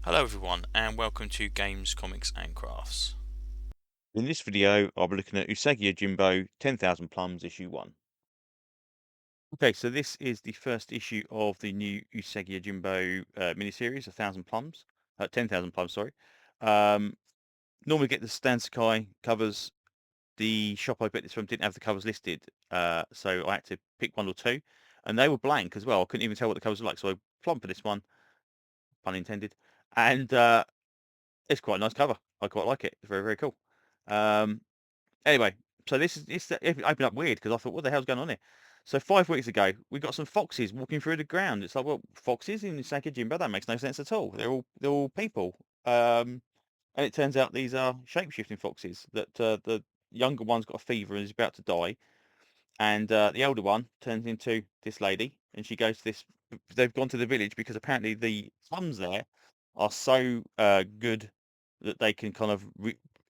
Hello everyone and welcome to Games, Comics and Crafts. In this video, I'll be looking at Usagi Yojimbo 10,000 Plums issue 1. Okay, so this is the first issue of the new Usagi Yojimbo miniseries, 1,000 Plums, 10,000 Plums, sorry. Normally get the Stan Sakai covers. The shop I bought this from didn't have the covers listed, so I had to pick one or two, and they were blank as well. I couldn't even tell what the covers were like, so I plumbed for this one, pun intended, and it's quite a nice cover. I quite like it. It's very, very cool. Um, Anyway, so it opened up weird because I thought, what the hell's going on here? So 5 weeks ago, we got some foxes walking through the ground. It's like, well, foxes in Sakajimba, that makes no sense at all. They're all people. And it turns out these are shape-shifting foxes that the younger one's got a fever and is about to die, and the elder one turns into this lady, and she goes to this. They've gone to the village because apparently the plums there are so good that they can kind of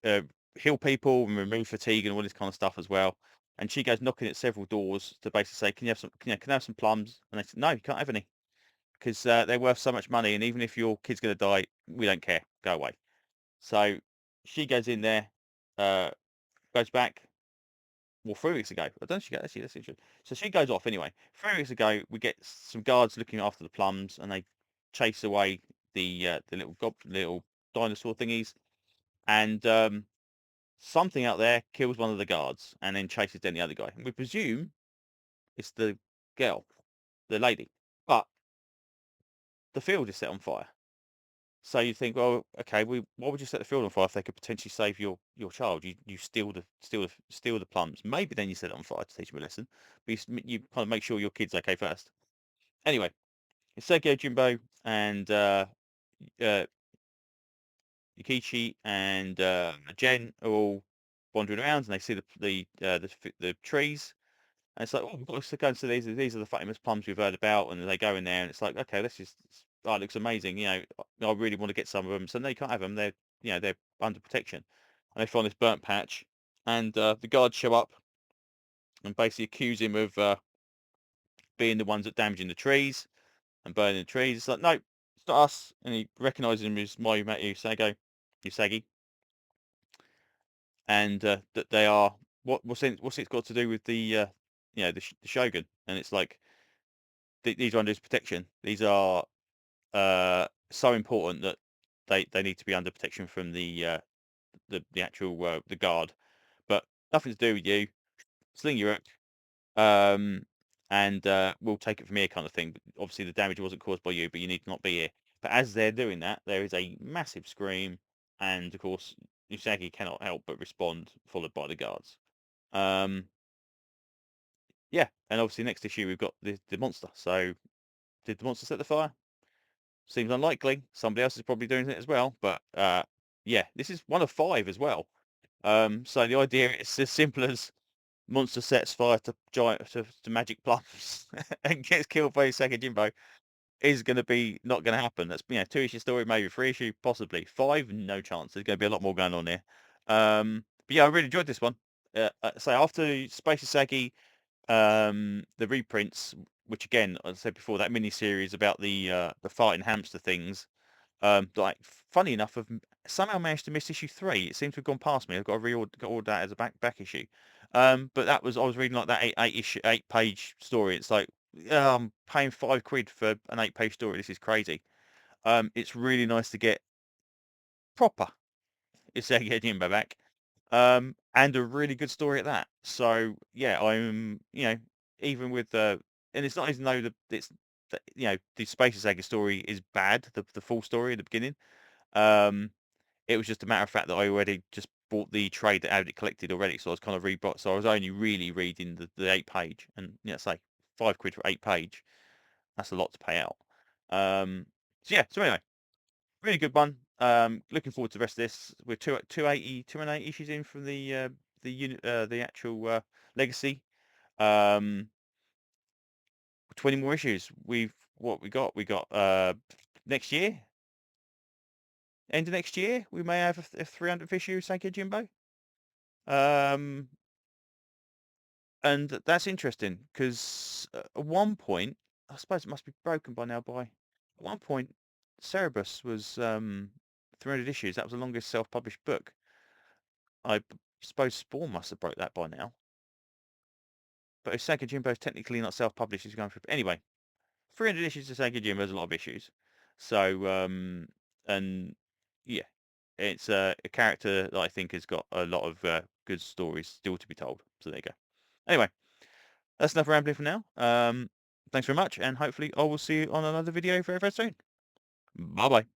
uh, heal people and remove fatigue and all this kind of stuff as well. And she goes knocking at several doors to basically say, "Can you have some? Can I have some plums?" And they said, "No, you can't have any because they're worth so much money. And even if your kid's going to die, we don't care. Go away." So she goes in there, uh, goes back, well, 3 weeks ago. I don't know if she got actually that's interesting. So she goes off anyway. 3 weeks ago, we get some guards looking after the plums, and they chase away the little dinosaur thingies, and something out there kills one of the guards, and then chases down the other guy. And we presume it's the girl, the lady, but the field is set on fire. So you think, well, okay, why would you set the field on fire if they could potentially save your child? You steal the plums. Maybe then you set it on fire to teach them a lesson, but you kind of make sure your kid's okay first. Anyway, it's Sergio Jimbo and uh, Yukichi and Jen are all wandering around, and they see the trees, and it's like, oh, we've got to go and see these are the famous plums we've heard about, and they go in there, and it's like, okay, let's just, oh, it looks amazing, I really want to get some of them. So no, you can't have them. They're under protection, and they find this burnt patch, and the guards show up and basically accuse him of being the ones that damaging the trees and burning the trees. It's like, no, it's not us, and he recognises him as Mayumato Usagi, and that they are what's it got to do with the Shogun? And it's like these are under his protection. These are so important that they need to be under protection from the actual the guard, but nothing to do with you. Sling your hook, um, and we'll take it from here, kind of thing. But obviously, the damage wasn't caused by you, but you need to not be here. But as they're doing that, there is a massive scream, and of course, Usagi cannot help but respond, followed by the guards. Um, yeah, and obviously, next issue we've got the monster. So, did the monster set the fire? Seems unlikely. Somebody else is probably doing it as well. But yeah, this is one of 5 as well. So the idea is as simple as monster sets fire to magic plums and gets killed by Sekijimbo is going to be not going to happen. That's 2 issue story, maybe 3 issue, possibly 5. No chance. There's going to be a lot more going on here. But yeah, I really enjoyed this one. So after Space Usagi, the reprints, which again, as I said before, that mini series about the fighting hamster things. Like funny enough, I've somehow managed to miss issue 3. It seems to have gone past me. I've got to order that as a back issue. But I was reading like that eight page story. It's like, yeah, I'm paying £5 for an 8 page story. This is crazy. It's really nice to get proper Isagi Jimbo back. And a really good story at that. So yeah, I'm even with and it's not even though the Space Saga story is bad, the full story at the beginning. Um, it was just a matter of fact that I already just bought the trade that had it collected already, so I was kind of rebought. So I was only really reading the 8 page, and say £5 for 8 page. That's a lot to pay out. So yeah. So anyway, really good one. Looking forward to the rest of this. We're 280 issues in from the actual legacy. Um, 20 more issues. We got? We got next year, end of next year, we may have a 300th issue of Sankey Jimbo. Um, and that's interesting because at one point, I suppose it must be broken by now. At one point, Cerebus was 300 issues. That was the longest self-published book. I suppose Spawn must have broke that by now. But Usagi Yojimbo is technically not self-published. He's going through. Anyway, 300 issues to Usagi Yojimbo is a lot of issues. So, and yeah, it's a character that I think has got a lot of good stories still to be told. So there you go. Anyway, that's enough rambling for now. Thanks very much, and hopefully I will see you on another video very, very soon. Bye-bye.